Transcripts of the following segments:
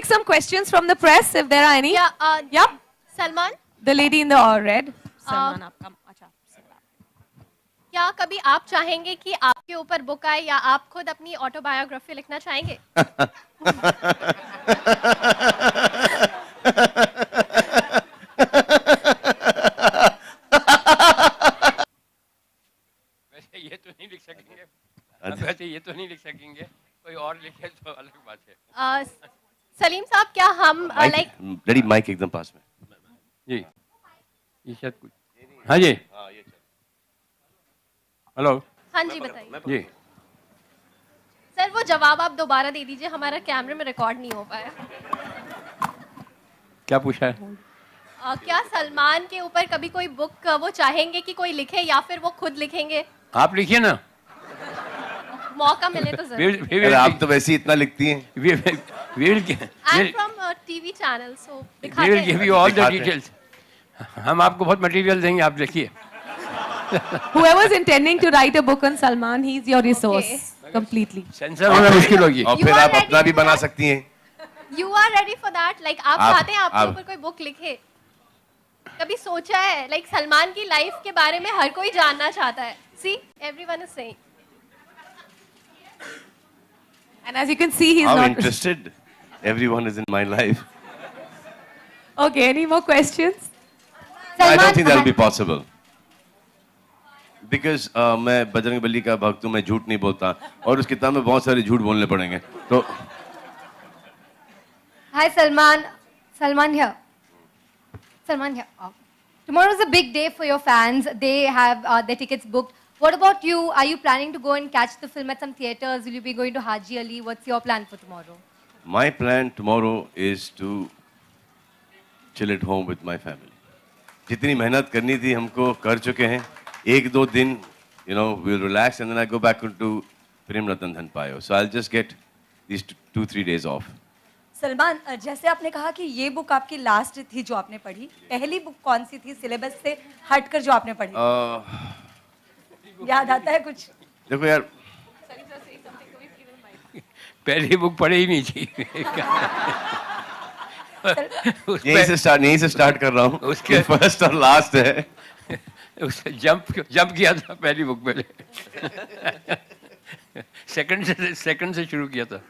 take some questions from the press if there are any. Yeah. Yep. Salman. The lady in the red. Salman, आपका अच्छा. क्या कभी आप चाहेंगे कि आपके ऊपर बुक आए या आप खुद अपनी ऑटोबायोग्राफी लिखना चाहेंगे? वैसे ये तो नहीं लिख सकेंगे. वैसे ये तो नहीं लिख सकेंगे. कोई और लिखे तो अलग बात है. सलीम साहब, क्या हम लाइक लड़ी माइक एकदम पास में. जी. ये शायद कुछ. हाँ जी. हेलो. हाँ जी, बताइए. जी. सर, वो जवाब आप दोबारा दे दीजिए, हमारा कैमरे में रिकॉर्ड नहीं हो पाया. क्या पूछा है? क्या सलमान के ऊपर कभी कोई बुक वो चाहेंगे कि कोई लिखे या फिर वो खुद लिखेंगे? आप लिखिए ना. मौका मिले तो जरूर. आप तो वैसे ही इतना लिखती हैं. I'm from TV channel, so we will give you all the details. हम आपको बहुत मटेरियल देंगे, आप देखिए. Whoever is intending to write a book on Salman, he's your resource completely. Sensor होना मुश्किल होगी. और फिर आप अपना भी बना सकती हैं. You are ready for that? Like आप चाहते हैं आपके ऊपर कोई बुक लिखे? कभी सोचा है? Like सलमान की लाइफ के बारे में हर कोई जानना चाहता है. See, everyone is saying. And as you can see, he's How not interested everyone is in my life. Okay, any more questions? I don't think that will be possible. Because मैं बजरंग बली का भक्त हूँ, मैं झूठ नहीं बोलता और उस किताब में बहुत सारे झूठ बोलने पड़ेंगे. तो Hi Salman, Salman here. Salman here. Tomorrow is a big day for your fans. They have their tickets booked. What about you? Are you planning to go and catch the film at some theaters? Will you be going to Haji Ali? What's your plan for tomorrow? my plan tomorrow is to chill at home with my family. जितनी मेहनत करनी थी हमको कर चुके हैं. एक दो दिन, we'll relax and then I go back into Prem Ratan Dhan Payo. So I'll just get these 2-3 days off. Salman, जैसे आपने कहा कि ये बुक आपकी लास्ट थी जो आपने पढ़ी, पहली बुक कौन सी थी सिलेबस से हटकर जो आपने पढ़ी? याद आता है कुछ? देखो यार, पहली बुक पढ़ी ही नहीं थी. यहीं से स्टार्ट कर रहा हूँ. उसके फर्स्ट और लास्ट है. उससे जंप किया था पहली बुक में. सेकंड से शुरू किया था.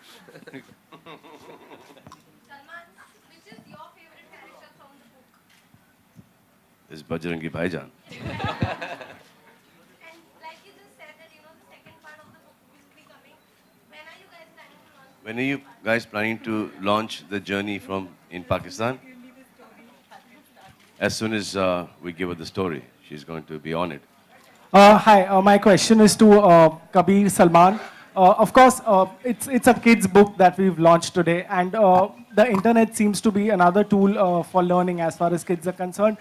इस बजरंगी भाईजान. When are you guys planning to launch the journey from in Pakistan? As soon as we give her the story, she's going to be on it. Hi, my question is to Kabir Salman. Of course, it's a kid's book that we've launched today, and the internet seems to be another tool for learning as far as kids are concerned.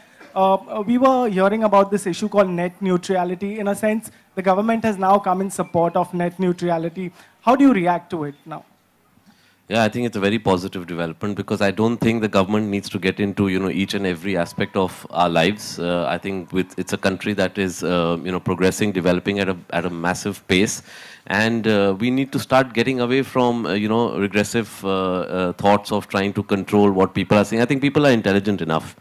We were hearing about this issue called net neutrality. In a sense, the government has now come in support of net neutrality. How do you react to it now? Yeah, I think it's a very positive development because I don't think the government needs to get into each and every aspect of our lives. I think it's a country that is progressing, developing at a massive pace, and we need to start getting away from regressive thoughts of trying to control what people are saying. I think people are intelligent enough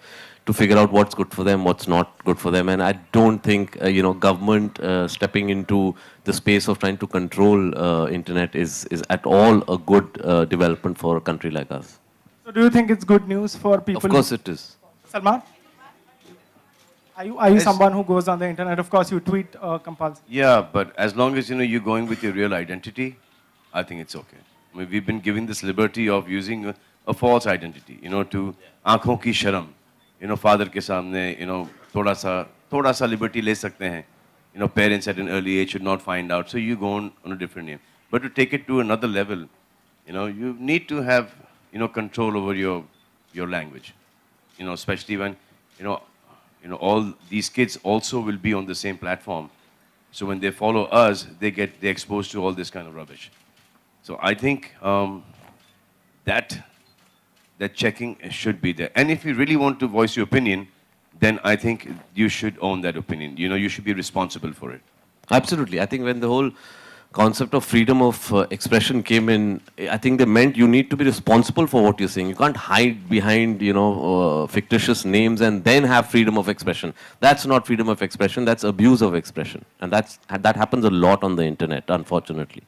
to figure out what's good for them, what's not good for them, and I don't think government stepping into the space of trying to control internet is at all a good development for a country like us. So do you think it's good news for people? Of course it is. Salman? Are you someone who goes on the internet? Of course you tweet compulsory. Yeah, but as long as you're going with your real identity, I think it's okay. I mean, we've been given this liberty of using a false identity, to aankhon ki sharam. Father ke samne, thoda sa liberty le sakte hain. Parents at an early age should not find out, so you go on a different name. But to take it to another level, you need to have, control over your language. Especially when, all these kids also will be on the same platform. So when they follow us, they're exposed to all this kind of rubbish. So I think that checking should be there. And if you really want to voice your opinion, then I think you should own that opinion. You should be responsible for it. Absolutely. I think when the whole concept of freedom of expression came in, I think they meant you need to be responsible for what you're saying. You can't hide behind, fictitious names and then have freedom of expression. That's not freedom of expression, that's abuse of expression. And that happens a lot on the internet, unfortunately.